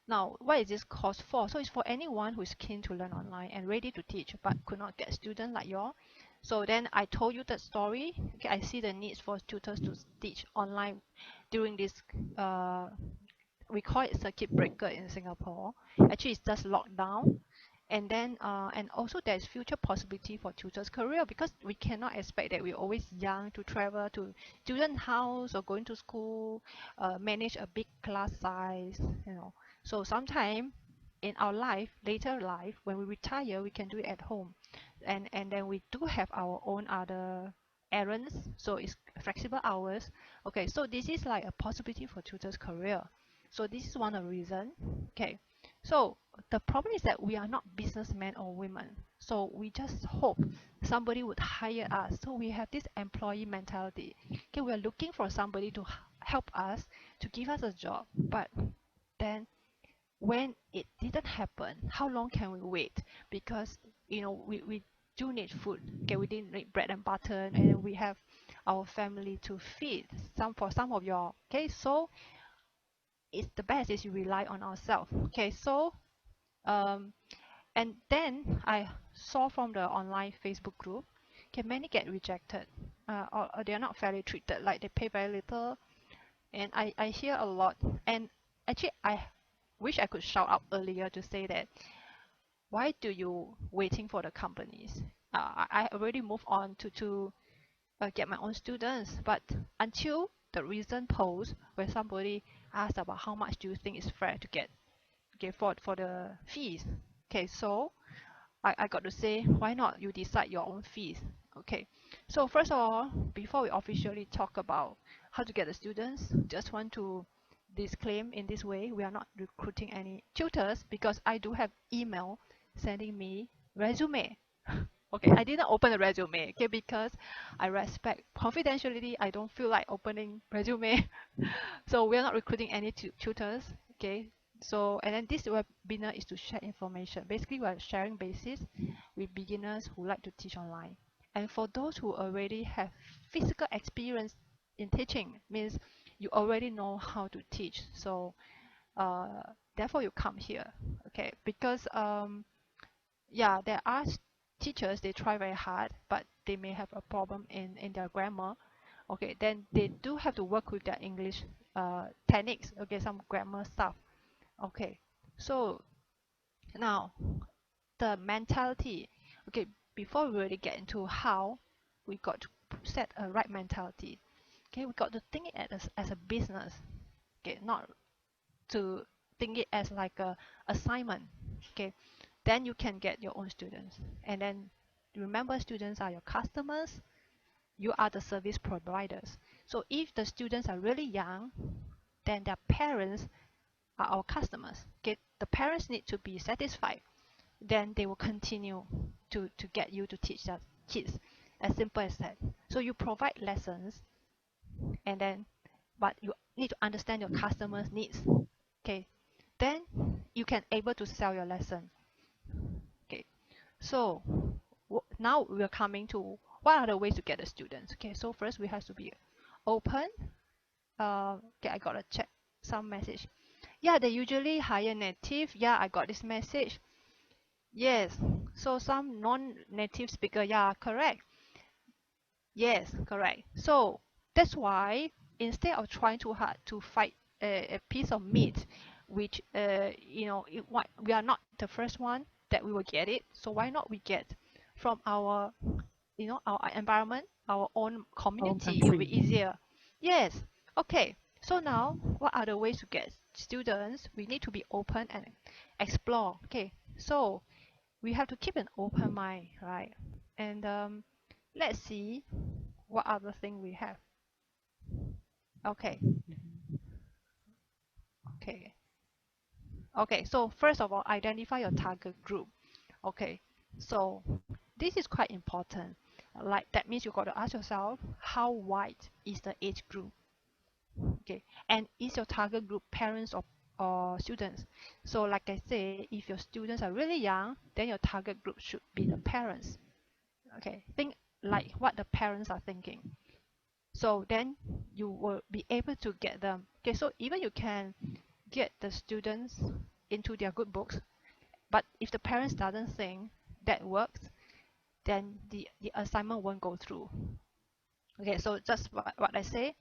Now, what is this course for? So it's for anyone who is keen to learn online and ready to teach but could not get students like you all. So then I told you that story. Okay, I see the needs for tutors to teach online during this, we call it circuit breaker in Singapore. Actually, it's just lockdown. And then, and also there's future possibility for tutors' career, because we cannot expect that we're always young to travel to student house or going to school, manage a big class size, you know. So sometime in our life, later life, when we retire, we can do it at home. And then we do have our own other errands, so it's flexible hours. Okay, so this is like a possibility for tutors' career. So this is one of the reason. Okay, so the problem is that we are not businessmen or women. So we just hope somebody would hire us. So we have this employee mentality. Okay, we are looking for somebody to help us, to give us a job. But then when it didn't happen, how long can we wait? Because we do need food. Okay, we didn't need bread and butter, and we have our family to feed. For some of y'all. Okay, so it's the best is you rely on ourselves. Okay, so um, and then I saw from the online Facebook group, okay, many get rejected, or they are not fairly treated, like they pay very little. And I hear a lot. And actually, I wish I could shout out earlier to say that, why do you waiting for the companies? I already moved on to get my own students, but until the recent post where somebody asked about how much do you think is fair to get for the fees. Okay, so I got to say, why not you decide your own fees? Okay, so first of all, before we officially talk about how to get the students, just want to disclaim in this way, we are not recruiting any tutors, because I do have email sending me resume. Okay, I didn't open the resume, okay, because I respect confidentiality. I don't feel like opening resume. So we are not recruiting any tutors, okay. So, and then this webinar is to share information. Basically, we are sharing basis with beginners who like to teach online. And for those who already have physical experience in teaching, means you already know how to teach. So, therefore you come here, okay? Because yeah, there are teachers, they try very hard, but they may have a problem in their grammar. Okay, then they do have to work with their English techniques, okay, some grammar stuff. Okay, so now the mentality. Okay, before we really get into how we got to set a right mentality, okay, we got to think it as a business, okay, not to think it as like a assignment. Okay, then you can get your own students. And then remember, students are your customers, you are the service providers. So if the students are really young, then their parents are our customers. Okay, the parents need to be satisfied, then they will continue to get you to teach their kids. As simple as that. So you provide lessons, and then but you need to understand your customers needs. Okay, then you can able to sell your lesson. Okay, so now we're coming to what are the ways to get the students. Okay, so first we have to be open. Okay, I gotta check some message. Yeah, they usually hire native. Yeah, I got this message. Yes, so some non-native speaker. Yeah, correct. Yes, correct. So that's why instead of trying too hard to fight a piece of meat, which we are not the first one that we will get it. So why not we get from our our environment, our own Own community? It will country. be easier. Yes. Okay. So now, what are the ways to get students? We need to be open and explore. Okay. So we have to keep an open mind, right? And let's see what other thing we have. Okay, okay, okay. So first of all, identify your target group. Okay, so this is quite important. Like that means you got to ask yourself, how wide is the age group? Okay, and is your target group parents or students? So like I say, if your students are really young, then your target group should be the parents. Okay, think like what the parents are thinking. So then you will be able to get them. Okay, so even you can get the students into their good books. But if the parents doesn't think that works, then the assignment won't go through. Okay, so just what I say,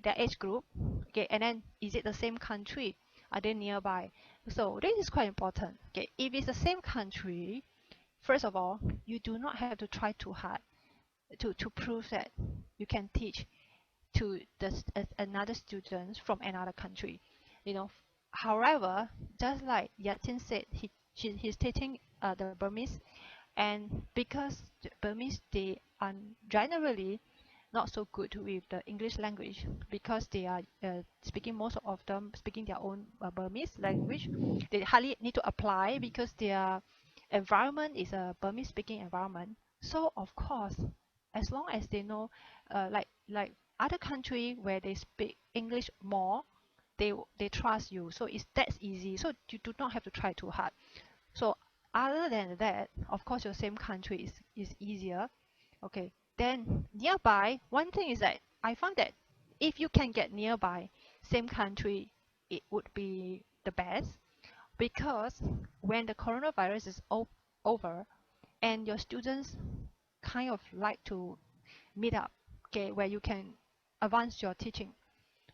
their age group, okay, and then is it the same country? Are they nearby? So this is quite important. Okay, if it's the same country, first of all, you do not have to try too hard to prove that you can teach to another students from another country. You know, however, just like Yatin said, he's teaching the Burmese, and because the Burmese they are generally not so good with the English language because they are speaking, most of them speaking their own Burmese language. They hardly need to apply because their environment is a Burmese speaking environment. So of course, as long as they know, like other country where they speak English more, they trust you. So that's easy. So you do not have to try too hard. So other than that, of course, your same country is easier. Okay, then nearby, one thing is that I found that if you can get nearby same country, it would be the best, because when the coronavirus is over and your students kind of like to meet up, okay, where you can advance your teaching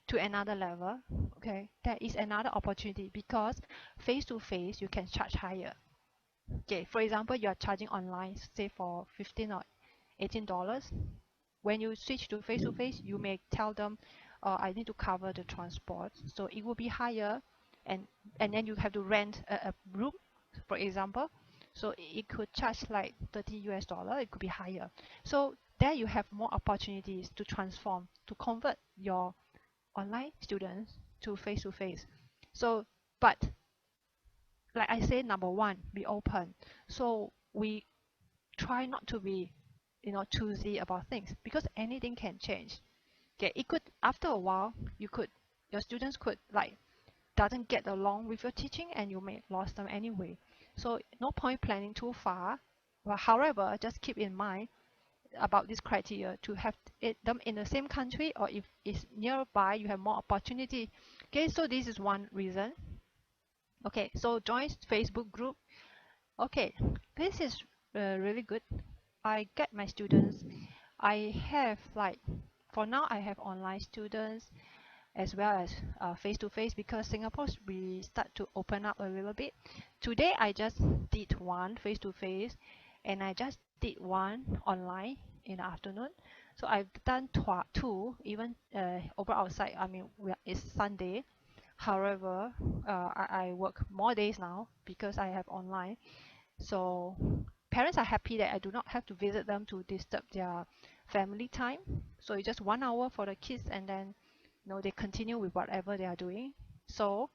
to another level, okay, that is another opportunity, because face to face you can charge higher. Okay, for example, you are charging online, say for 15 or $18. When you switch to face, you may tell them, I need to cover the transport, so it will be higher, and then you have to rent a room, for example. So it could charge like $30. It could be higher. So there you have more opportunities to transform, to convert your online students to face. So, but like I said, number one, be open. So we try not to be, choosy about things, because anything can change. Okay, it could, after a while, your students could like doesn't get along with your teaching, and you may lose them anyway. So no point planning too far. But however, just keep in mind about this criteria to have them in the same country, or if it's nearby, you have more opportunity. Okay, so this is one reason. Okay, so join Facebook group. Okay, this is really good. I get my students. I have like, for now I have online students as well as face-to-face, because Singapore we start to open up a little bit. Today I just did one face-to-face, and I just did one online in the afternoon. So I've done two, even over outside. I mean, it's Sunday. However, I work more days now because I have online. So parents are happy that I do not have to visit them to disturb their family time. So it's just 1 hour for the kids, and then they continue with whatever they are doing. So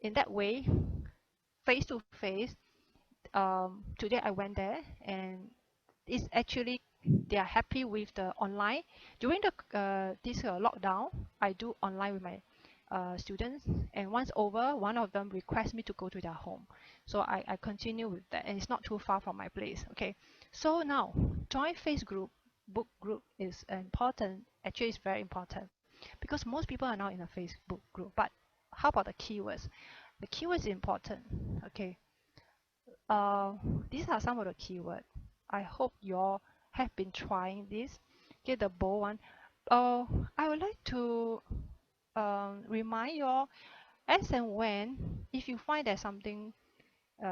in that way, face to face, today I went there, and it's actually they are happy with the online. During the this lockdown, I do online with my students, and once over, one of them requests me to go to their home, so I continue with that, and it's not too far from my place. Okay, so now join book group is important. Actually, it's very important, because most people are now in a Facebook group. But how about the keywords? The keywords is important. Okay, uh, these are some of the keywords. I hope you all have been trying this. Okay, the bold one. I would like to remind you all, as and when, if you find that something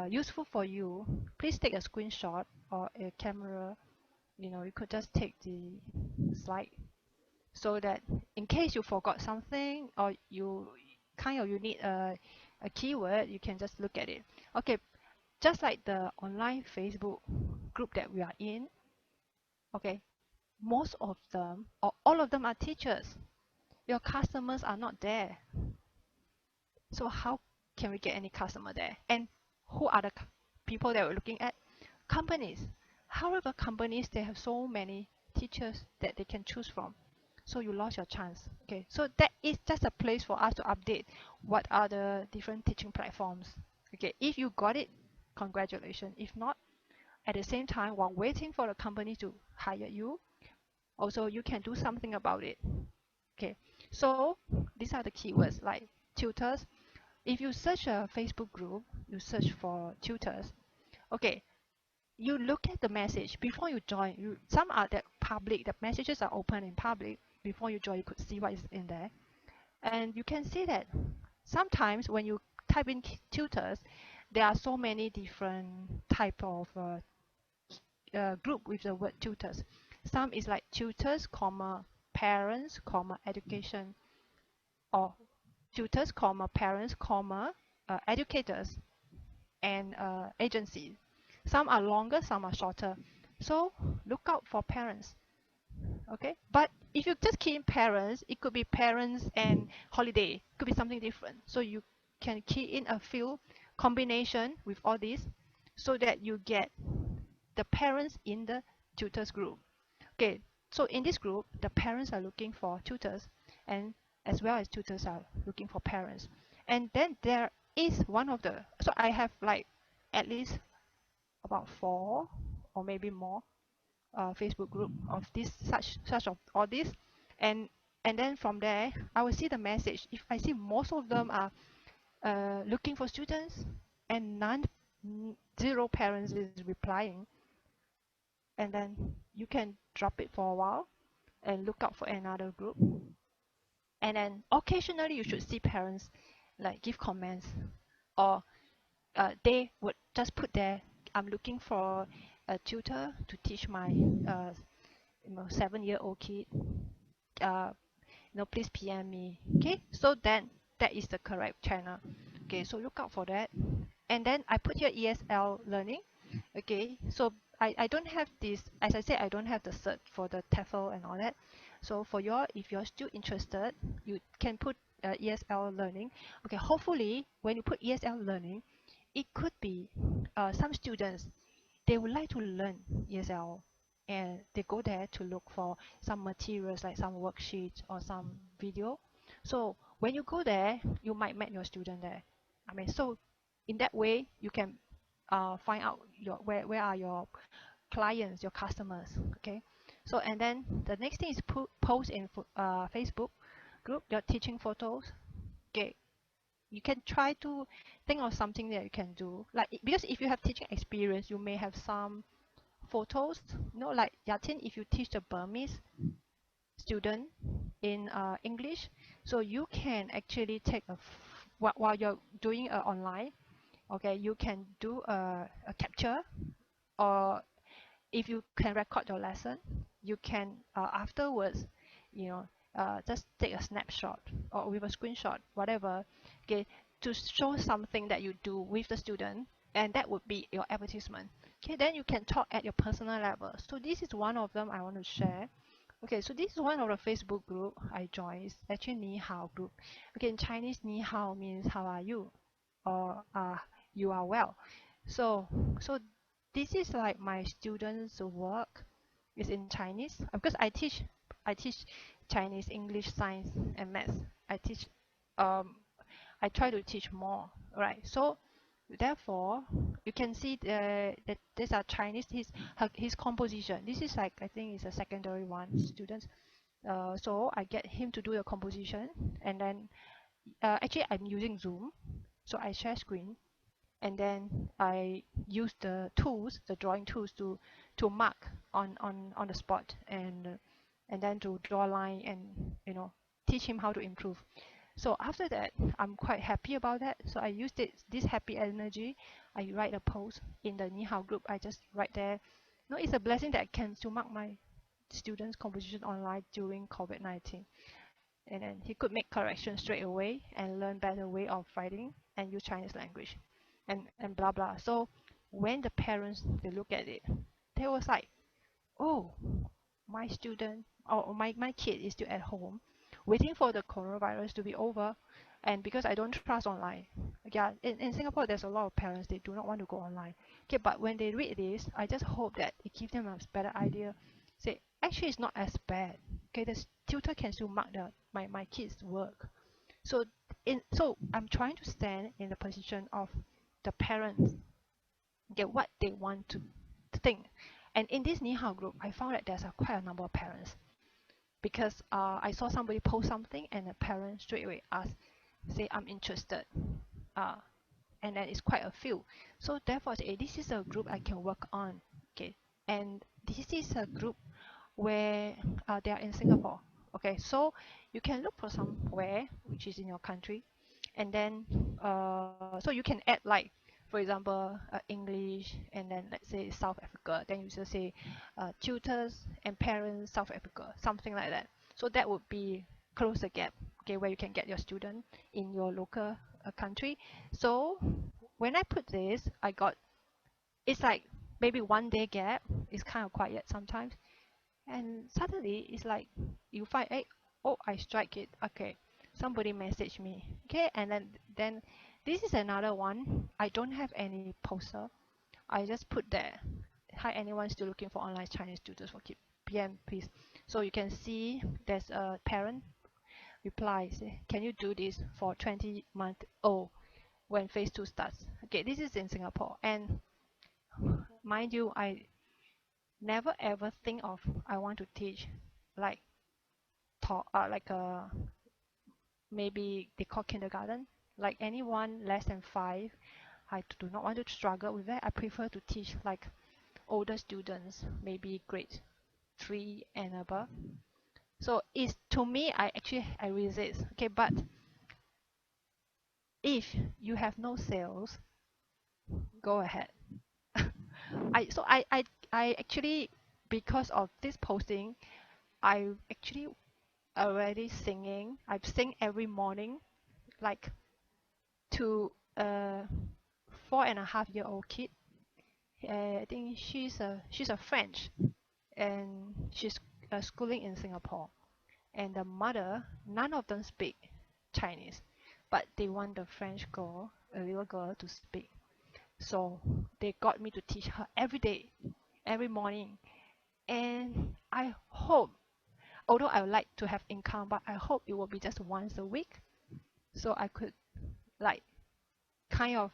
useful for you, please take a screenshot or a camera. You could just take the slide, so that in case you forgot something, or you need a keyword, you can just look at it. Okay, just like the online Facebook group that we are in. Okay, most of them or all of them are teachers. Your customers are not there. So how can we get any customer there? And who are the people that we're looking at? Companies. However, companies, they have so many teachers that they can choose from. So you lost your chance. Okay, so that is just a place for us to update what are the different teaching platforms. Okay, if you got it, congratulations. If not, at the same time, while waiting for the company to hire you, also you can do something about it. Okay, so these are the keywords like tutors. if you search a Facebook group, you search for tutors, okay, you look at the message before you join. Some are that public, the messages are open in public. Before you join, you could see what is in there. And you can see that sometimes when you type in tutors, there are so many different type of group with the word tutors. Some is like tutors, comma, parents, comma, education, or tutors, comma, parents, comma, educators, and agencies. Some are longer, some are shorter. So look out for parents. Okay, but if you just key in parents, it could be parents and holiday. It could be something different. So you can key in a few combination with all these so that you get the parents in the tutors group. Okay, so in this group, the parents are looking for tutors, and as well as tutors are looking for parents. And then there is one of the, so I have like at least about 4 or maybe more Facebook group of this such of all this, and then from there I will see the message. If I see most of them are looking for students and zero parents is replying, and then you can drop it for a while and look out for another group. And then occasionally you should see parents like give comments, or they would just put there, I'm looking for a tutor to teach my 7-year-old kid. Please PM me. Okay, so then that is the correct channel. Okay, so look out for that. And then I put here ESL learning. Okay, so I don't have this, as I said, I don't have the cert for the TEFL and all that. So for you, if you're still interested, you can put ESL learning. Okay, hopefully when you put ESL learning, it could be some students, they would like to learn ESL, and they go there to look for some materials like some worksheets or some video. So when you go there, you might meet your student there. I mean, so in that way, you can find out where are your clients, your customers. Okay. So and then the next thing is post in Facebook group your teaching photos. Okay, you can try to think of something that you can do, like because if you have teaching experience, you may have some photos, like Yatin, if you teach the Burmese student in English, so you can actually take while you're doing online, okay, you can do a capture, or if you can record your lesson, you can afterwards, just take a snapshot or with a screenshot, whatever, okay, to show something that you do with the student, and that would be your advertisement. Okay, then you can talk at your personal level. So this is one of them I want to share. Okay, so this is one of the Facebook group I joined. It's actually Ni Hao group. Okay, in Chinese, Ni Hao means how are you, or you are well. So this is like my students' work is in Chinese, because I teach Chinese, English, science, and maths. I try to teach more, right? So therefore, you can see that these are Chinese. His composition. This is like, I think it's a secondary one student. So I get him to do the composition, and then actually I'm using Zoom, so I share screen, and then I use the tools, the drawing tools, to mark on the spot, and then to draw a line, and teach him how to improve. So after that, I'm quite happy about that. So I use this happy energy. I write a post in the Ni Hao group. I just write there. No, it's a blessing that I can still mark my students' composition online during COVID-19. And then he could make corrections straight away and learn better way of writing and use Chinese language, and blah blah. So when the parents, they look at it, they was like, oh, my student, or my kid is still at home waiting for the coronavirus to be over, and because I don't trust online. Yeah, in Singapore there's a lot of parents, they do not want to go online. Okay, but when they read this, I just hope that it gives them a better idea. Say actually it's not as bad. Okay, the tutor can still mark my kids' work. So I'm trying to stand in the position of the parents, get what they want to think. And in this Ni Hao group, I found that there's quite a number of parents, because I saw somebody post something and a parent straight away asked, say, I'm interested. and then it's quite a few. So therefore, I say, this is a group I can work on. Okay, and this is a group where they are in Singapore. Okay, so you can look for somewhere which is in your country, and then so you can add like, for example, English, and then let's say South Africa. Then you just say tutors and parents South Africa, something like that. So that would be close the gap. Okay, where you can get your student in your local country. So when I put this, I got, it's like maybe 1 day gap. It's kind of quiet sometimes, and suddenly it's like you find, hey, oh, I strike it. Okay, somebody messaged me. Okay, and then this is another one. I don't have any poster. I just put there, hi, anyone still looking for online Chinese tutors for kids, PM please. So you can see there's a parent reply, say, can you do this for 20-month old when phase 2 starts? Okay, this is in Singapore, and mind you, I never ever think of I want to teach like talk like a, maybe they call kindergarten, like anyone less than 5. I do not want to struggle with that. I prefer to teach like older students, maybe grade 3 and above. So it's, to me, I resist. Okay, but if you have no sales, go ahead. I actually, because of this posting, I actually already singing. I sing every morning, like to a 4.5-year-old kid. I think she's a French, and she's schooling in Singapore. And the mother, none of them speak Chinese, but they want the French girl, a little girl, to speak. So they got me to teach her every day, every morning. And I hope, although I would like to have income, but I hope it will be just once a week, so I could like kind of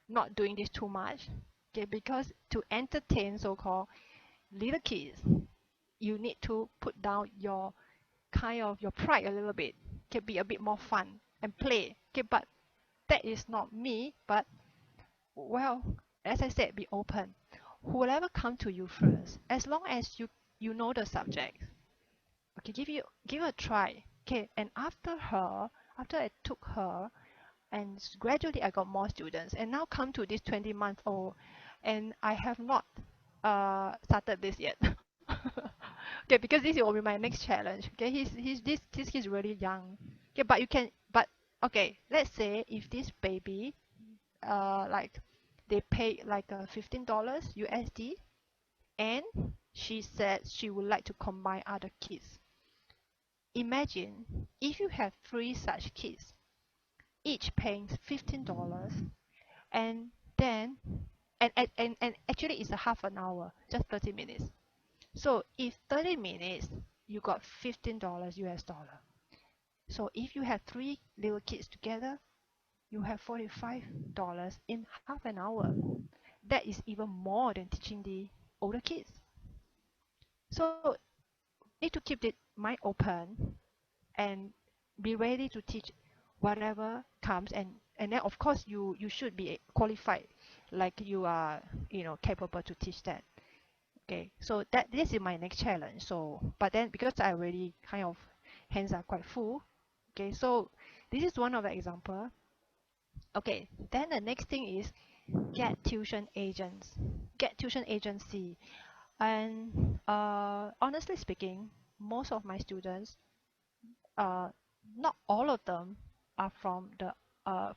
not doing this too much. Okay, because to entertain so-called little kids, you need to put down your kind of your pride a little bit. Can be a bit more fun and play. Okay, but that is not me. But well, as I said, be open. Whoever come to you first, as long as you know the subject, okay, give it a try. Okay, and after I took her, and gradually I got more students, and now come to this 20-month-old, and I have not started this yet. Okay, because this will be my next challenge. Okay, this kid's really young. Okay, but you can, but okay, let's say if this baby like they pay like $15 USD, and she said she would like to combine other kids. Imagine if you have 3 such kids, each paying $15, and then and actually it's a half an hour, just 30 minutes. So if 30 minutes, you got $15 US dollar. So if you have 3 little kids together, you have $45 in half an hour. That is even more than teaching the older kids. So need to keep the mind open and be ready to teach whatever comes, and then of course you should be qualified, like you are capable to teach that. Okay, so that this is my next challenge. So but then because I already kind of hands are quite full. Okay, so this is one of the example. Okay, then the next thing is get tuition agents, get tuition agency. And honestly speaking, most of my students, uh, not all of them are from the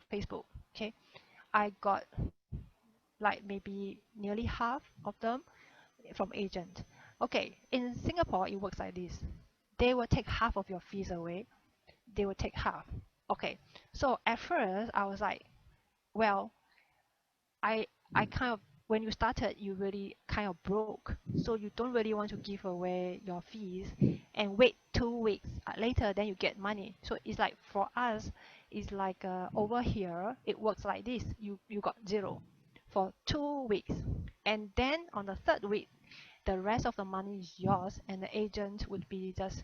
Facebook. Okay, I got like maybe nearly half of them from agent. Okay, in Singapore it works like this. They will take half of your fees away. They will take half. Okay, so at first I was like, well, I I kind of, when you started, you really kind of broke, so you don't really want to give away your fees and wait 2 weeks later, then you get money. So it's like for us, it's like over here it works like this. You got zero for 2 weeks, and then on the third week, the rest of the money is yours, and the agent would be just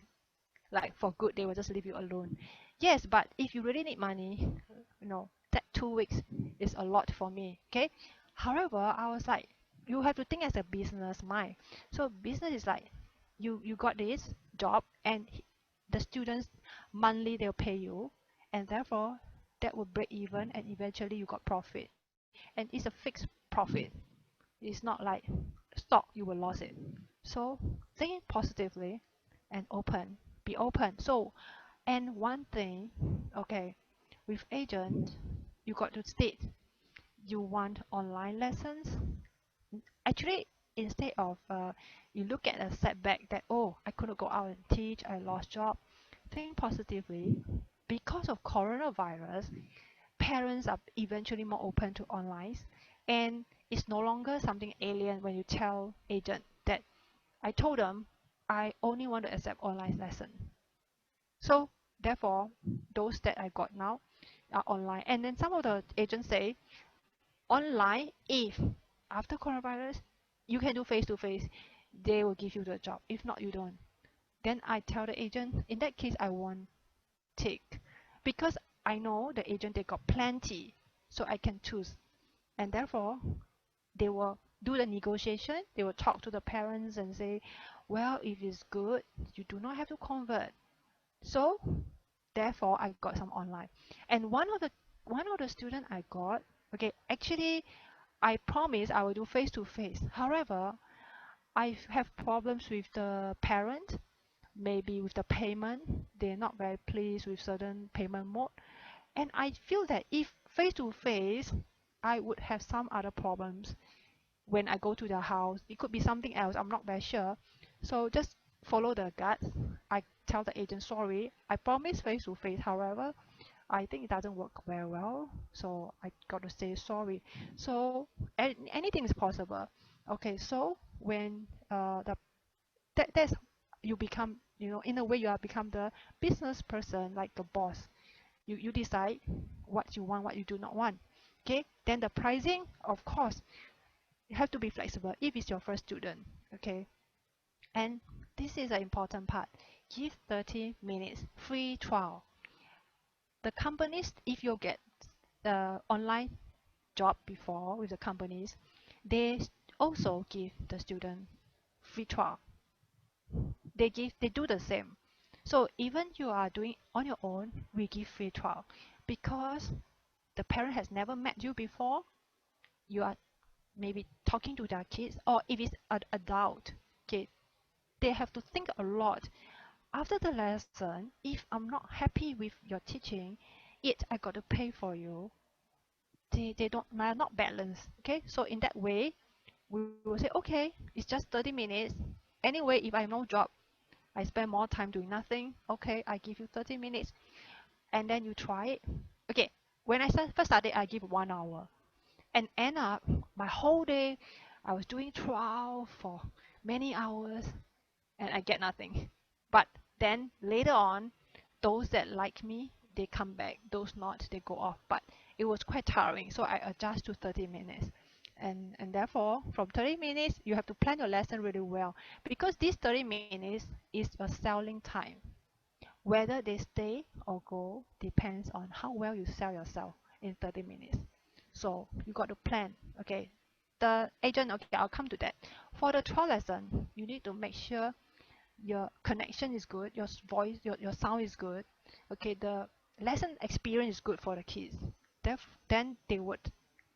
like for good, they will just leave you alone. Yes, but if you really need money, that 2 weeks is a lot for me. Okay, however, I was like, you have to think as a business mind. So business is like, you got this job, and the students monthly they'll pay you, and therefore that will break even, and eventually you got profit, and it's a fixed profit. It's not like stock you will lose it. So think positively and open, be open. So, and one thing, okay, with agent, you got to state you want online lessons. Actually, instead of you look at a setback that, oh, I couldn't go out and teach, I lost job, think positively. Because of coronavirus, parents are eventually more open to online, and it's no longer something alien when you tell agent that I told them I only want to accept online lesson. So therefore, those that I got now are online. And then some of the agents say online, if after coronavirus you can do face to face, they will give you the job. If not, you don't. Then I tell the agent, in that case, I won't take, because I know the agent they got plenty, so I can choose. And therefore, they will do the negotiation. They will talk to the parents and say, well, if it's good, you do not have to convert. So therefore, I got some online. And one of the student I got, okay, actually I promised I will do face to face. However, I have problems with the parent, maybe with the payment. They're not very pleased with certain payment mode. And I feel that if face to face, I would have some other problems when I go to their house. It could be something else, I'm not very sure. So just follow the guts. I tell the agent, sorry, I promise face to face. However, I think it doesn't work very well, so I got to say sorry. So anything is possible. Okay, so when that's you become, in a way you are become the business person, like the boss. You decide what you want, what you do not want. Okay, then the pricing, of course, you have to be flexible if it's your first student. Okay, and this is an important part. Give 30 minutes free trial. The companies, if you get the online job before with the companies, they also give the student free trial. They do the same. So even you are doing on your own, we give free trial, because the parent has never met you before. You are maybe talking to their kids, or if it's an adult kid, they have to think a lot. After the lesson, if I'm not happy with your teaching, it I got to pay for you. They are not balanced. Okay, so in that way, we will say, okay, it's just 30 minutes. Anyway, if I have no job, I spend more time doing nothing. Okay, I give you 30 minutes, and then you try it. Okay, when I first started, I give 1 hour, and end up my whole day, I was doing trial for many hours, and I get nothing. But then later on, those that like me, they come back. Those not, they go off. But it was quite tiring, so I adjust to 30 minutes. And therefore, from 30 minutes, you have to plan your lesson really well, because this 30 minutes is a selling time. Whether they stay or go depends on how well you sell yourself in 30 minutes. So you got to plan. Okay, the agent, okay, I'll come to that. For the trial lesson, you need to make sure your connection is good, your voice, your sound is good. Okay, the lesson experience is good for the kids. Then they would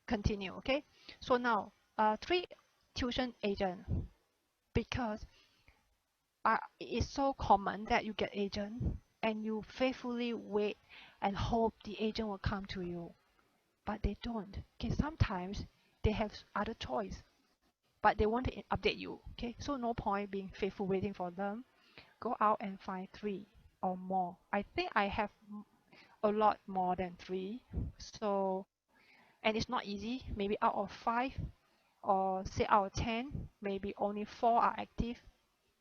continue. Okay, so now three tuition agent, because it's so common that you get agent and you faithfully wait and hope the agent will come to you, but they don't. Okay, sometimes they have other choice, but they want to update you. Okay, so no point being faithful waiting for them. Go out and find three or more. I think I have a lot more than three. So, and it's not easy. Maybe out of five, or say out of 10, maybe only four are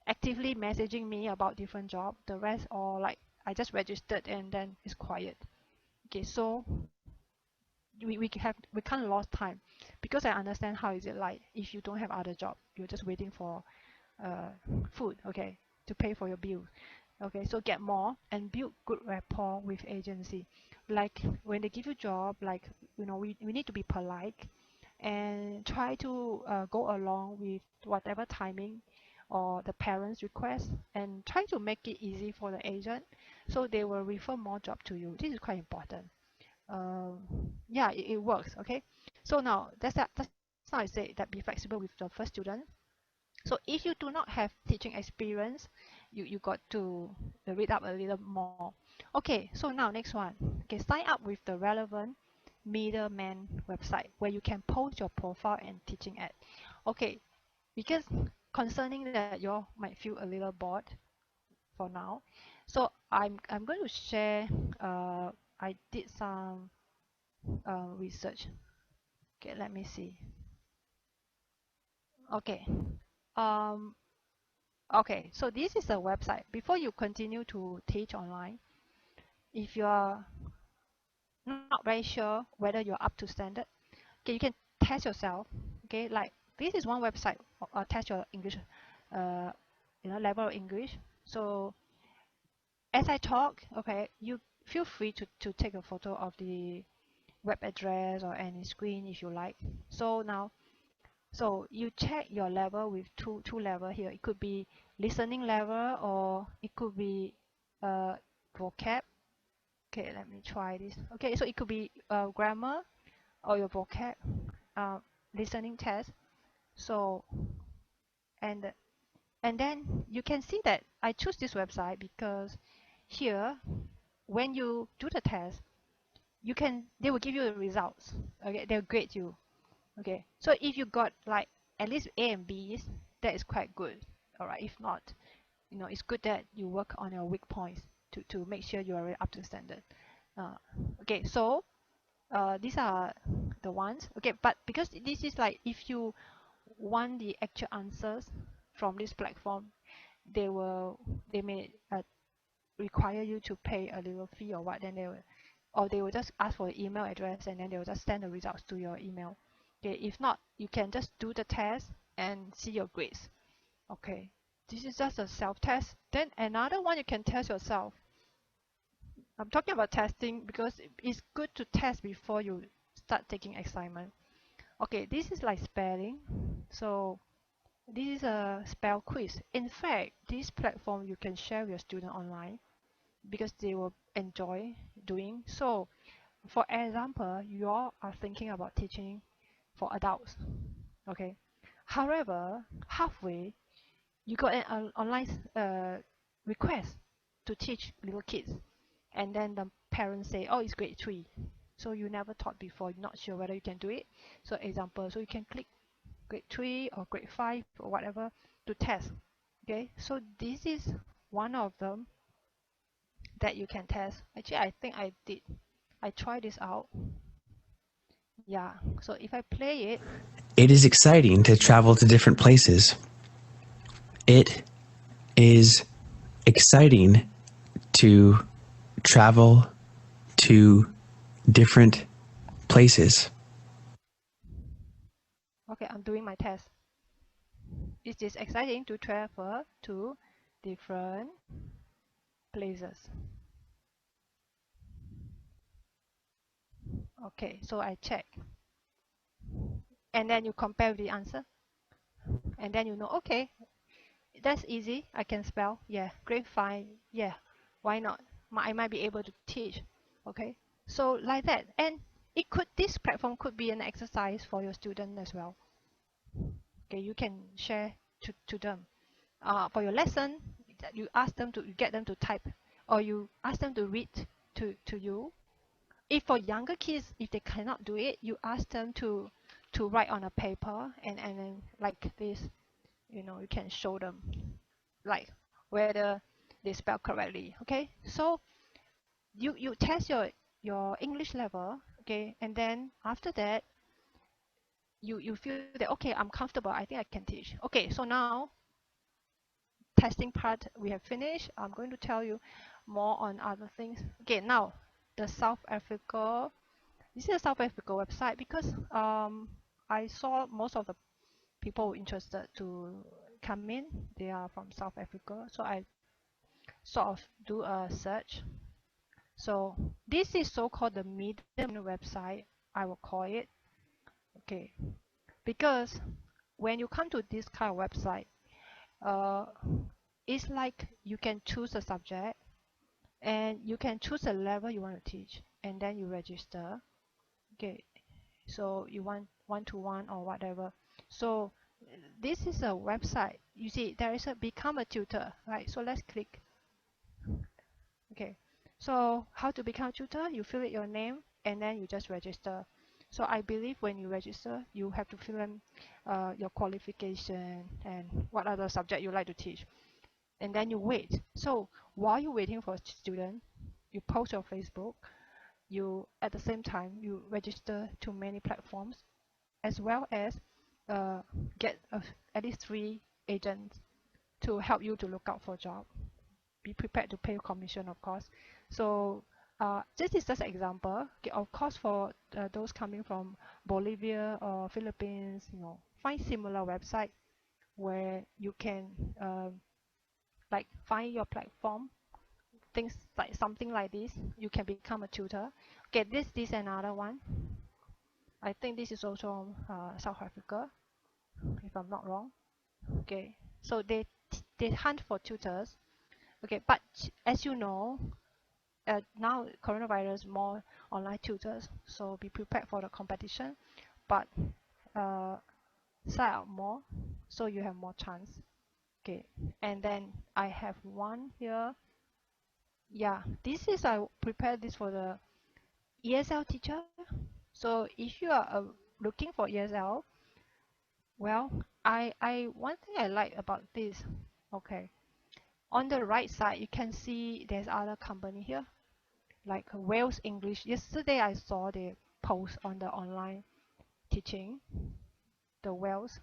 actively messaging me about different job. The rest all like I just registered and then it's quiet. Okay, so we can't lose time, because I understand how is it like if you don't have other job. You're just waiting for food, okay, to pay for your bills. Okay, so get more and build good rapport with agency. Like when they give you job, like we need to be polite and try to go along with whatever timing or the parents request, and try to make it easy for the agent so they will refer more job to you. This is quite important. Yeah, it works. Okay, so now that's how I say that be flexible with the first student. So if you do not have teaching experience, you got to read up a little more. Okay, so now next one. Okay, sign up with the relevant middleman website where you can post your profile and teaching ad. Okay, because concerning that you all might feel a little bored for now, so I'm going to share. I did some research. Okay, let me see. Okay. Um, okay, so this is a website. Before you continue to teach online, if you are not very sure whether you're up to standard, okay, you can test yourself. Okay, like this is one website. Test your English, uh, level of English. So as I talk, okay, you feel free to take a photo of the web address or any screen if you like. So now, so you check your level with two level here. It could be listening level or it could be vocab. Okay, let me try this. Okay, so it could be grammar or your vocab uh, listening test. So and and then you can see that I choose this website because here when you do the test, they will give you the results. Okay, they'll grade you. Okay, so if you got like at least A and B's, that is quite good. All right, if not, it's good that you work on your weak points to make sure you are up to standard. Okay, so these are the ones. Okay, but because this is like if you want the actual answers from this platform, they may require you to pay a little fee or what. Then they will just ask for your email address, and then they will just send the results to your email. Okay, if not, you can just do the test and see your grades. Okay, this is just a self-test. Then another one you can test yourself. I'm talking about testing because it's good to test before you start taking assignment. Okay, this is like spelling. So this is a spell quiz. In fact, this platform you can share with your student online because they will enjoy doing. So for example, you all are thinking about teaching for adults. Okay. However, halfway you got an online request to teach little kids, and then the parents say, oh, it's grade 3, so you never taught before, you're not sure whether you can do it. So example, so you can click grade 3 or grade 5 or whatever to test. Okay, so this is one of them that you can test. Actually, I think I tried this out. Yeah, so if I play it. It is exciting to travel to different places. It is exciting to travel to different places. Okay, I'm doing my test. It is exciting to travel to different places. Okay, so I check. And then you compare with the answer. And then okay, that's easy. I can spell. Yeah, grade 5. Yeah, why not? I might be able to teach. Okay, so like that. And this platform could be an exercise for your student as well. Okay, you can share to them. For your lesson, you ask them to, you get them to type, or you ask them to read to you. If for younger kids, if they cannot do it, you ask them to write on a paper, and then like this, you can show them like whether they spell correctly. Okay, so you test your English level. Okay, and then after that you feel that, okay, I'm comfortable, I think I can teach. Okay, so now testing part we have finished. I'm going to tell you more on other things. Okay, now the South Africa. This is a South Africa website because I saw most of the people interested to come in. They are from South Africa, so I sort of do a search. So this is so-called the medium website, I will call it. Okay, because when you come to this kind of website, uh, it's like you can choose a subject and you can choose a level you want to teach, and then you register. Okay, so you want one-to-one or whatever. So this is a website. You see, there is a become a tutor, right? So let's click. Okay, so how to become a tutor? You fill in your name and then you just register. So I believe when you register, you have to fill in your qualification and what other subject you like to teach, and then you wait. So while you're waiting for a student, you post your Facebook. You at the same time you register to many platforms, as well as uh, get at least 3 agents to help you to look out for a job. Be prepared to pay commission, of course. So this is just an example. Okay, of course, for those coming from Bolivia or Philippines, find similar website where you can like find your platform, things like something like this. You can become a tutor. Okay, this is another one. I think this is also South Africa, if I'm not wrong. Okay, so they hunt for tutors. Okay, but as you know, now coronavirus more online tutors, so be prepared for the competition, but uh, sign up more so you have more chance. Okay, and then I have one here. Yeah, this is I prepared this for the ESL teacher. So if you are looking for ESL, well, I one thing I like about this. Okay, on the right side you can see there's other company here like Wales English. Yesterday I saw the post on the online teaching, the Wales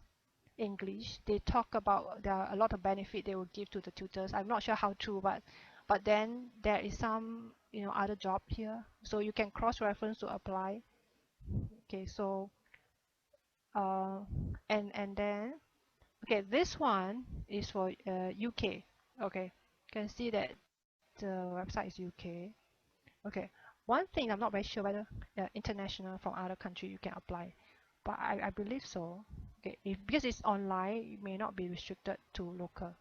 English. They talk about there are a lot of benefit they will give to the tutors. I'm not sure how true, but then there is some other job here, so you can cross-reference to apply. Okay, so uh, and then okay, this one is for UK. Okay, you can see that the website is UK. Okay, one thing I'm not very sure whether international from other country you can apply, but I believe so. Okay, because it's online, it may not be restricted to local.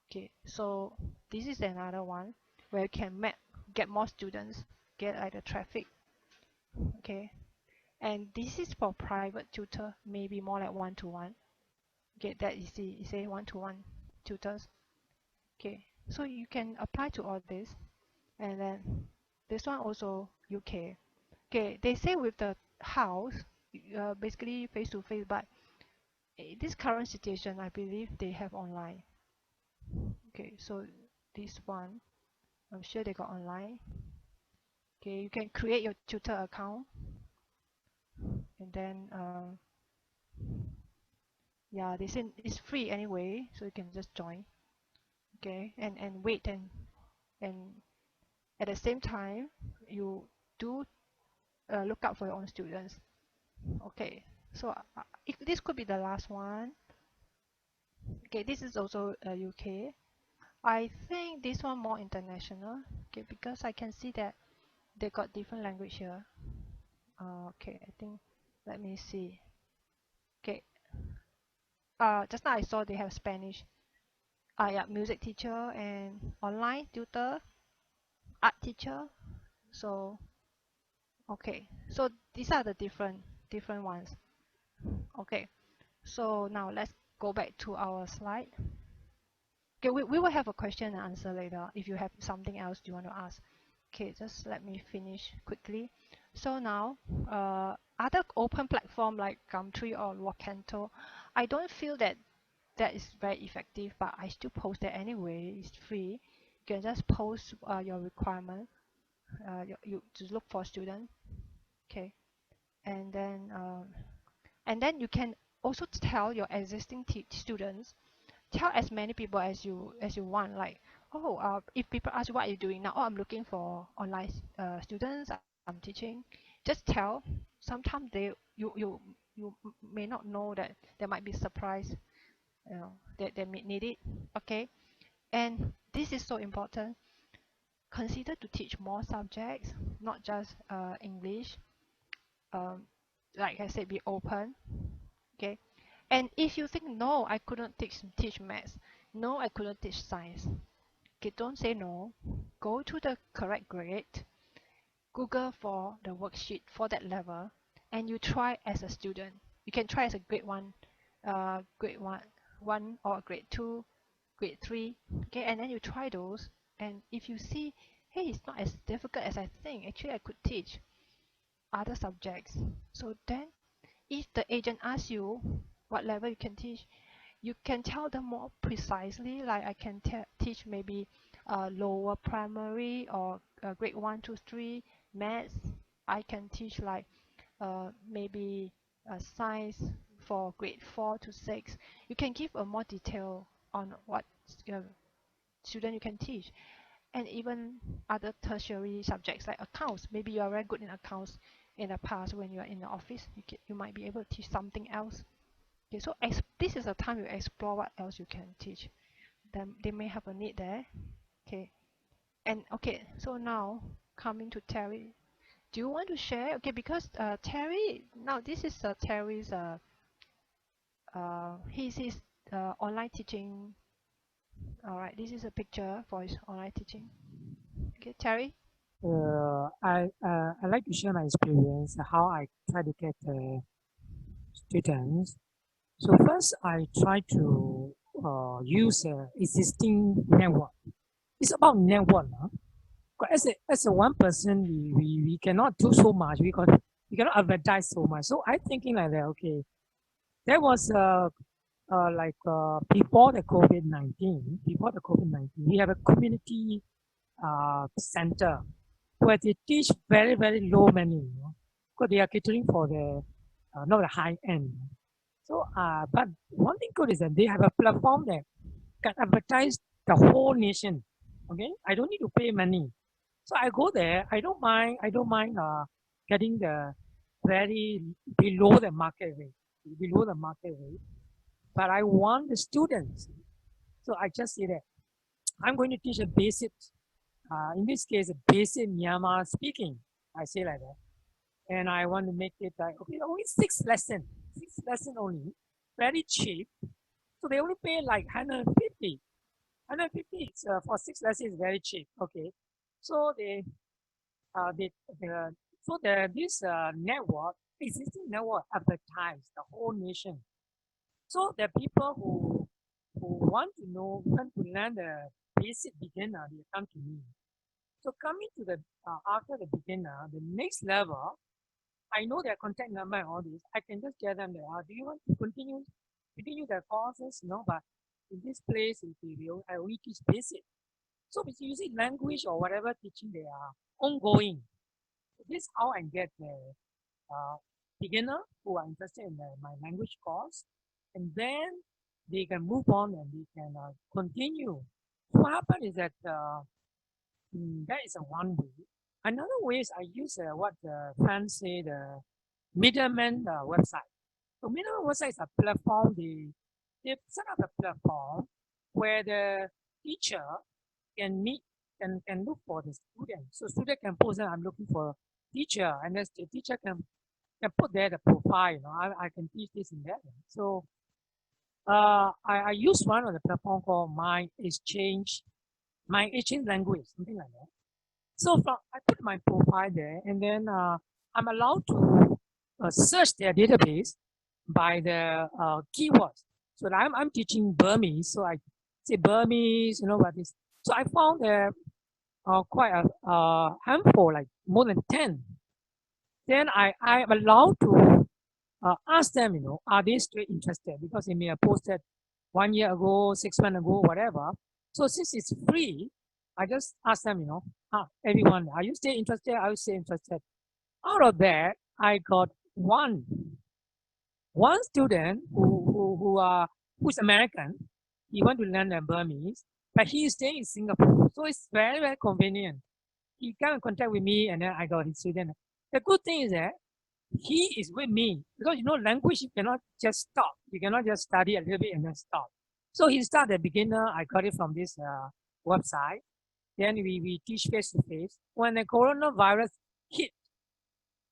Okay, so this is another one where you can get more students, get like the traffic. Okay, and this is for private tutor, maybe more like one-to-one. Okay, that you see, you say one-to-one tutors. Okay, so you can apply to all this, and then this one also UK. Okay, they say with the house, basically face to face, but this current situation, I believe they have online. Okay, so this one, I'm sure they got online. Okay, you can create your tutor account, and then yeah, they say it's free anyway, so you can just join. Okay, and wait and at the same time, you do look out for your own students. Okay, so this could be the last one. Okay, this is also UK. I think this one more international. Okay, because I can see that they got different language here. Okay, I think let me see. Okay, just now I saw they have Spanish. Yeah, music teacher and online tutor, art teacher. So okay, so these are the different ones. Okay, so now let's go back to our slide. Okay, we will have a question and answer later if you have something else you want to ask. Okay, just let me finish quickly. So now, other open platform like Gumtree or Wakanto, I don't feel that that is very effective, but I still post it anyway. It's free. You can just post your requirement. You just look for student. Okay, and then you can also tell your existing students, tell as many people as you want, like, oh, if people ask you what you're doing now, oh, I'm looking for online students, I'm teaching, just tell. Sometimes you may not know that there might be surprise, that they may need it. Okay, And this is so important. Consider to teach more subjects, not just English. Um, like I said, be open. Okay. And if you think, no, I couldn't teach maths, no, I couldn't teach science, okay, don't say no. Go to the correct grade, Google for the worksheet for that level, and you try as a student. You can try as a grade one or grade two, grade three, okay, and then you try those. And if you see, hey, it's not as difficult as I think, actually I could teach other subjects. So then, if the agent asks you what level you can teach, you can tell them more precisely, like I can teach maybe lower primary or grade 1 to 3 maths. I can teach like maybe science for grade 4 to 6. You can give a more detail on what uh, student you can teach. And even other tertiary subjects like accounts, maybe you are very good in accounts in the past. When you are in the office, you might be able to teach something else. Okay, so this is a time you explore what else you can teach. Then they may have a need there. Okay, and okay, so now coming to Terry, do you want to share? Okay, because Terry, now this is Terry's his online teaching. All right, this is a picture for his online teaching. Okay, Terry. I like to share my experience how I try to get students. So first, I try to use existing network. It's about network. Huh? 'Cause as a one person, we cannot do so much because we cannot advertise so much. So I thinking like that. Okay, that was before the COVID-19. Before the COVID-19, we have a community center where they teach very, very low money, because they are catering for the not the high end. So, but one thing good is that they have a platform that can advertise the whole nation. Okay, I don't need to pay money, so I go there. I don't mind. I don't mind getting the very below the market rate, below the market rate. But I want the students, so I just say that I'm going to teach a basic in this case, basic Myanmar speaking. I say like that. And I want to make it like, okay, only six lesson only, very cheap. So they only pay like 150. 150 for six lessons is very cheap. Okay. So this network, existing network advertise the whole nation. So the people who want to know, want to learn the basic beginner, they come to me. So coming to the after the beginner, the next level, I know their contact number and all this. I can just get them there. Do you want to continue their courses? No, but in this place, I only teach basic. So it's using language or whatever teaching they are ongoing. So this is how I get the uh, beginner who are interested in my language course, and then they can move on and they can continue. So what happened is that that is a one way. Another way is I use what the fans say the middleman website. So middleman website is a platform. They set up a platform where the teacher can meet and can look for the student. So student can post that I'm looking for a teacher, and then the teacher can put there the profile. I can teach this and that. So I use one of the platform called My Exchange Language, something like that. So I put my profile there, and then I'm allowed to search their database by the keywords. So I'm teaching Burmese, so I say Burmese, what is. So I found there quite a handful, like more than 10. Then I'm allowed to ask them, are they still interested? Because they may have posted 1 year ago, 6 months ago, whatever. So since it's free, I just ask them, everyone, are you still interested? Are you still interested? Out of that, I got one student who's American. He want to learn Burmese, but he is staying in Singapore. So it's very, very convenient. He came in contact with me, and then I got his student. The good thing is that he is with me because language you cannot just stop. You cannot just study a little bit and then stop. So he started beginner. I got it from this website. Then we teach face to face. When the coronavirus hit,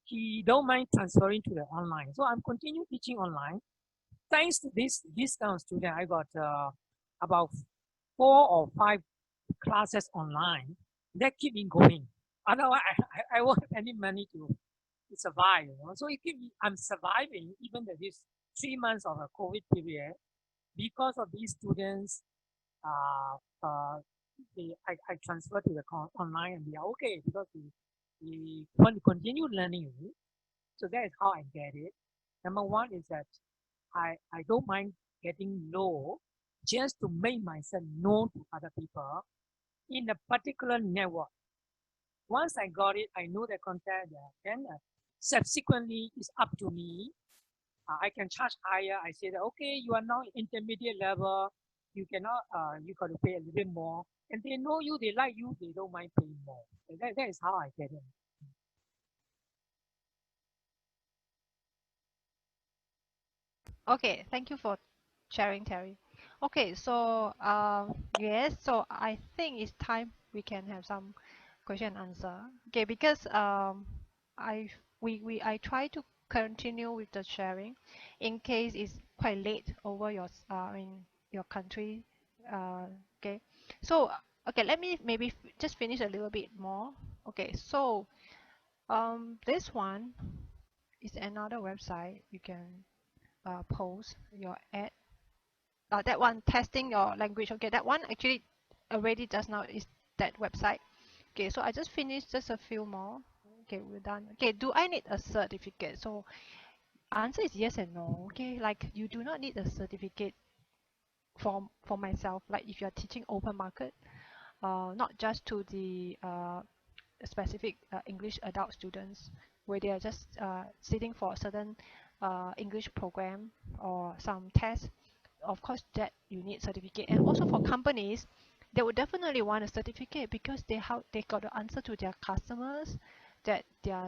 he don't mind transferring to the online. So I'm continue teaching online. Thanks to this kind of student, I got about 4 or 5 classes online that keep me going. Otherwise, I won't have any money to survive. So it keep me, I'm surviving even this 3 months of a COVID period because of these students. Uh, uh, I transfer to the online and they are okay because we want to continue learning. So that is how I get it. Number one is that I don't mind getting low just to make myself known to other people in a particular network. Once I got it, I know the content, then subsequently it's up to me. I can charge higher. I say that, okay, you are now intermediate level. You cannot, you got to pay a little bit more. And they know you, they like you, they don't mind paying more. So that is how I get it. Okay, thank you for sharing, Terry. Okay, so yes, so I think it's time we can have some question and answer. Okay, because I I try to continue with the sharing in case it's quite late over your in your country. Okay, so okay, let me maybe just finish a little bit more. Okay, so this one is another website you can post your ad. That one testing your language. Okay, that one actually already just now is that website. Okay, so I just finished just a few more. Okay, we're done. Okay, do I need a certificate? So answer is yes and no. Okay, like you do not need a certificate for myself. Like if you're teaching open market, not just to the specific English adult students where they are just sitting for a certain English program or some test. Of course that you need certificate, and also for companies they would definitely want a certificate because they got to answer to their customers that their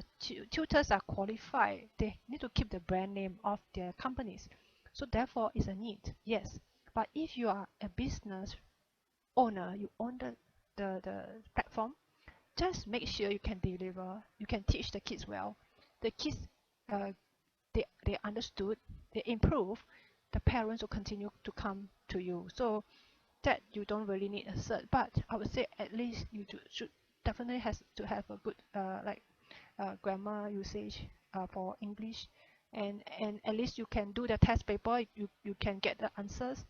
tutors are qualified. They need to keep the brand name of their companies, so therefore it's a need, yes. But if you are a business owner, you own the platform, just make sure you can deliver, you can teach the kids well, the kids uh, they understood, they improve, the parents will continue to come to you. So that you don't really need a cert, but I would say at least you should definitely has to have a good grammar usage for English, and at least you can do the test paper, you can get the answers.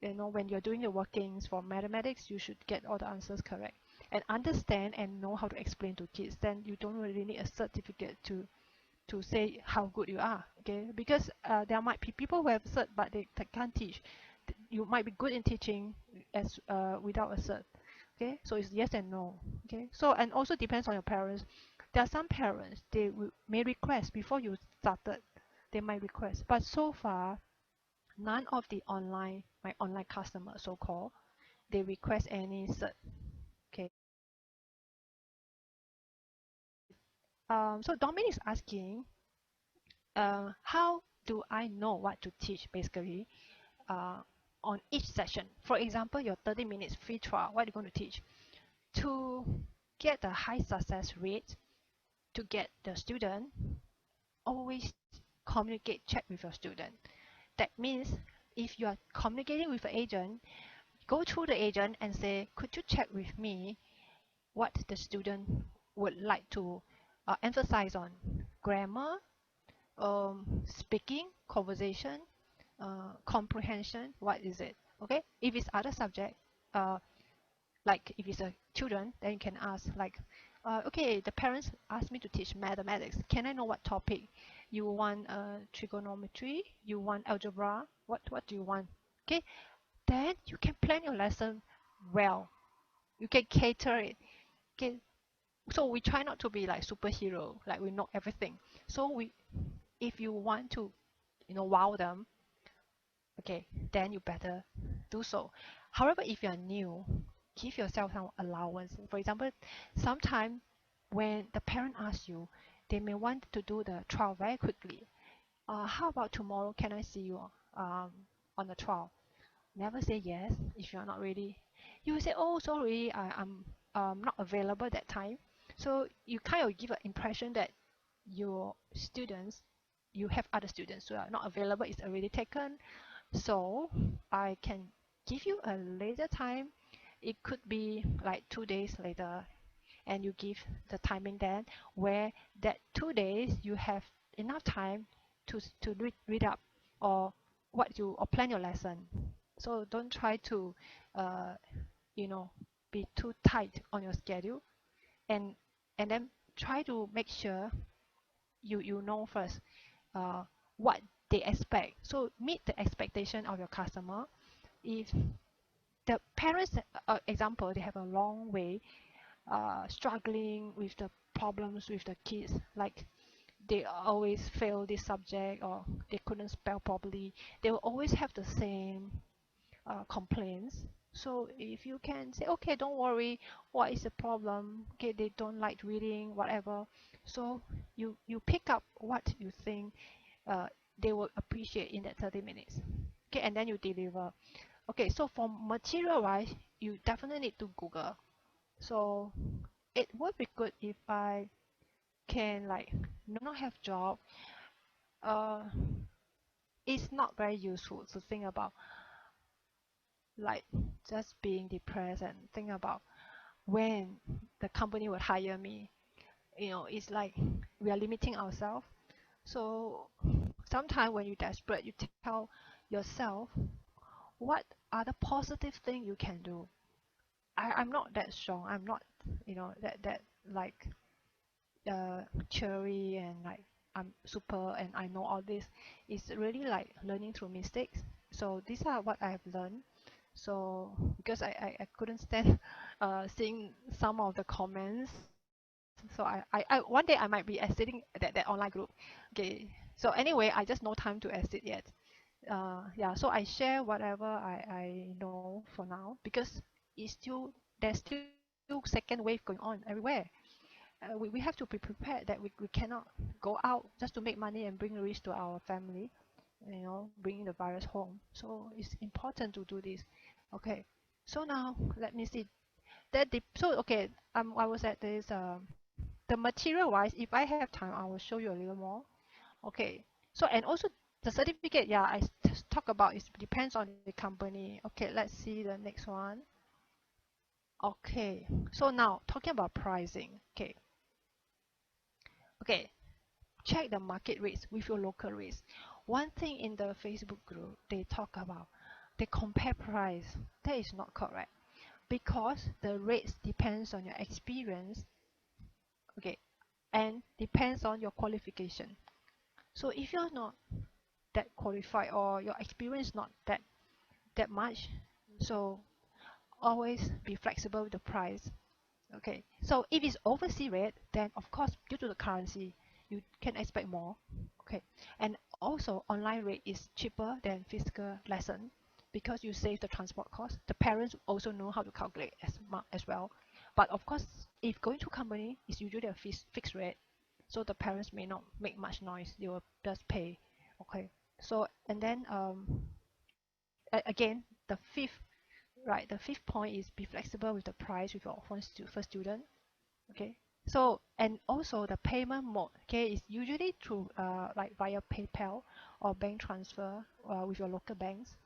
You know, when you're doing the workings for mathematics, you should get all the answers correct and understand and know how to explain to kids. Then you don't really need a certificate to say how good you are. Okay, because there might be people who have cert but they can't teach. You might be good in teaching as without a cert. Okay, so it's yes and no. Okay, so and also depends on your parents. There are some parents they may request before you started, they might request, but so far none of the my online customers so called, they request any cert. Okay, so Dominic is asking how do I know what to teach basically uh, on each session. For example, your 30 minutes free trial, what are you going to teach? To get the high success rate, to get the student, always communicate, check with your student. That means if you are communicating with an agent, go through the agent and say, could you check with me what the student would like to emphasize on? Grammar, speaking, conversation, comprehension, what is it? Okay, if it's other subject, uh, like if it's a children, then you can ask like, okay, the parents asked me to teach mathematics. Can I know what topic? You want trigonometry? You want algebra? What do you want? Okay, then you can plan your lesson well. You can cater it. Okay, so we try not to be like superhero, like we know everything. So if you want to, wow them, okay, then you better do so. However, if you're new, give yourself some allowance. For example, sometime when the parent asks you, they may want to do the trial very quickly. How about tomorrow? Can I see you um, on the trial? never say yes if you're not ready. You will say, oh, sorry, I'm not available that time. So you kind of give an impression that your students, you have other students who are not available, it's already taken. So I can give you a later time. It could be like 2 days later, and you give the timing then where that 2 days you have enough time to read up or what you or plan your lesson. So don't try to uh, you know be too tight on your schedule, and then try to make sure you know first uh, what they expect. So meet the expectation of your customer. If the parents, example, they have a long way struggling with the problems with the kids, like they always fail this subject or they couldn't spell properly, they will always have the same complaints. So if you can say, okay, don't worry, what is the problem? Okay, they don't like reading, whatever. So you pick up what you think uh, they will appreciate in that 30 minutes. Okay, and then you deliver. Okay, so for material wise, you definitely need to Google. So it would be good if I can like not have job. Uh, it's not very useful to think about like just being depressed and think about when the company would hire me. It's like we are limiting ourselves. So sometimes when you're desperate, you tell yourself what are the positive thing you can do. I'm not that strong. I'm not, that like cheery and like I'm super and I know all this. It's really like learning through mistakes. So these are what I have learned. So because I couldn't stand seeing some of the comments, so I one day I might be exiting that online group. Okay. So anyway, I just no time to exit yet. Yeah, so I share whatever I know for now because there's still second wave going on everywhere. We have to be prepared that we cannot go out just to make money and bring risk to our family, bringing the virus home. So it's important to do this. Okay, so now let me see. So okay, I was at this the material wise. If I have time, I will show you a little more. Okay, so and also the certificate. Yeah, talk about it depends on the company. Okay, let's see the next one. Okay, so now talking about pricing. Okay, check the market rates with your local rates. One thing in the Facebook group they talk about, they compare price. That is not correct because the rates depends on your experience, okay, and depends on your qualification. So if you're not that qualified or your experience not that much, so always be flexible with the price. Okay, so if it's overseas rate, then of course due to the currency, you can expect more. Okay, and also online rate is cheaper than physical lesson because you save the transport cost. The parents also know how to calculate as well. But of course, if going to company, it's usually a fixed rate, so the parents may not make much noise. They will just pay. Okay, so and then again the fifth point is be flexible with the price with your first student. Okay, so and also the payment mode, okay, is usually through like via PayPal or bank transfer with your local banks.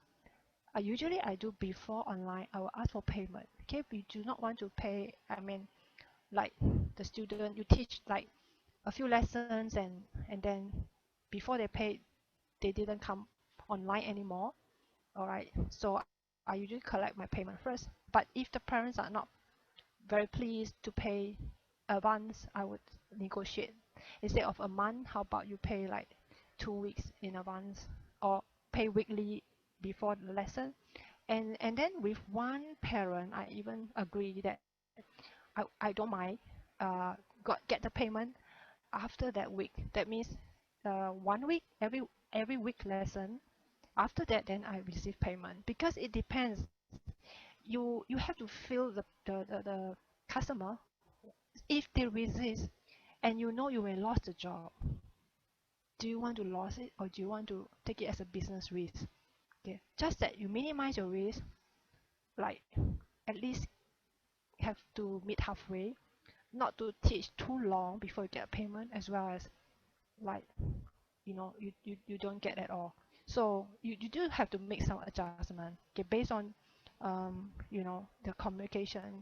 Usually I do before online, I will ask for payment. Okay, we do not want to pay, I mean, like the student you teach like a few lessons, and then before they pay they didn't come online anymore. All right, so I usually collect my payment first. But if the parents are not very pleased to pay advance, I would negotiate. Instead of a month, how about you pay like 2 weeks in advance or pay weekly before the lesson? And then with one parent, I even agree that I don't mind get the payment after that week. That means 1 week, every week lesson. After that, then I receive payment because it depends. You have to feel the customer. If they resist and you know you may lose the job, do you want to lose it or do you want to take it as a business risk? Okay, just that you minimize your risk, like at least have to meet halfway, not to teach too long before you get a payment, as well as like you don't get at all. So you do have to make some adjustment, okay, based on the communication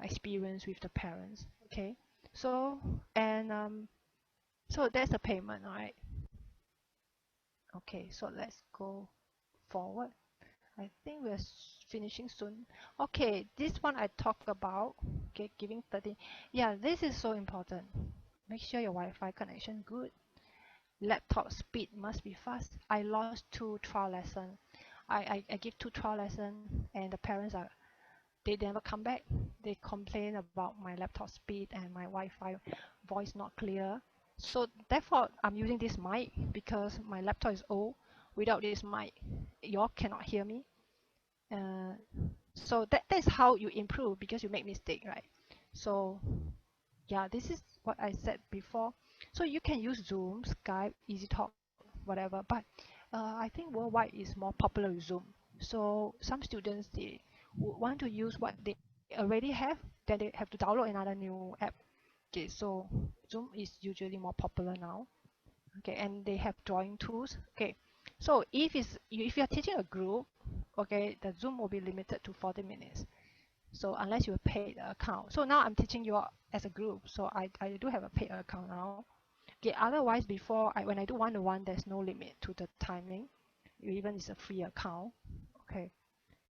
experience with the parents. Okay, so and so that's the payment, right? Okay, so let's go forward. I think we're finishing soon. Okay, this one I talked about. Okay, giving 30. Yeah, this is so important. Make sure your Wi-Fi connection good. Laptop speed must be fast. I lost 2 trial lessons. I give 2 trial lessons, and the parents they never come back. They complain about my laptop speed and my Wi-Fi voice not clear. So therefore, I'm using this mic because my laptop is old. Without this mic, y'all cannot hear me. Uh, so that's how you improve, because you make mistake, right? So yeah, this is what I said before. So you can use Zoom, Skype, EasyTalk, whatever, but I think worldwide is more popular with Zoom. So some students, they want to use what they already have, then they have to download another new app. Okay, so Zoom is usually more popular now. Okay, and they have drawing tools. Okay, so if you're teaching a group, okay, the Zoom will be limited to 40 minutes. So unless you pay the account. So now I'm teaching you all as a group. So I do have a paid account now. Okay, otherwise before when I do one-to-one, there's no limit to the timing. Even it's a free account. Okay.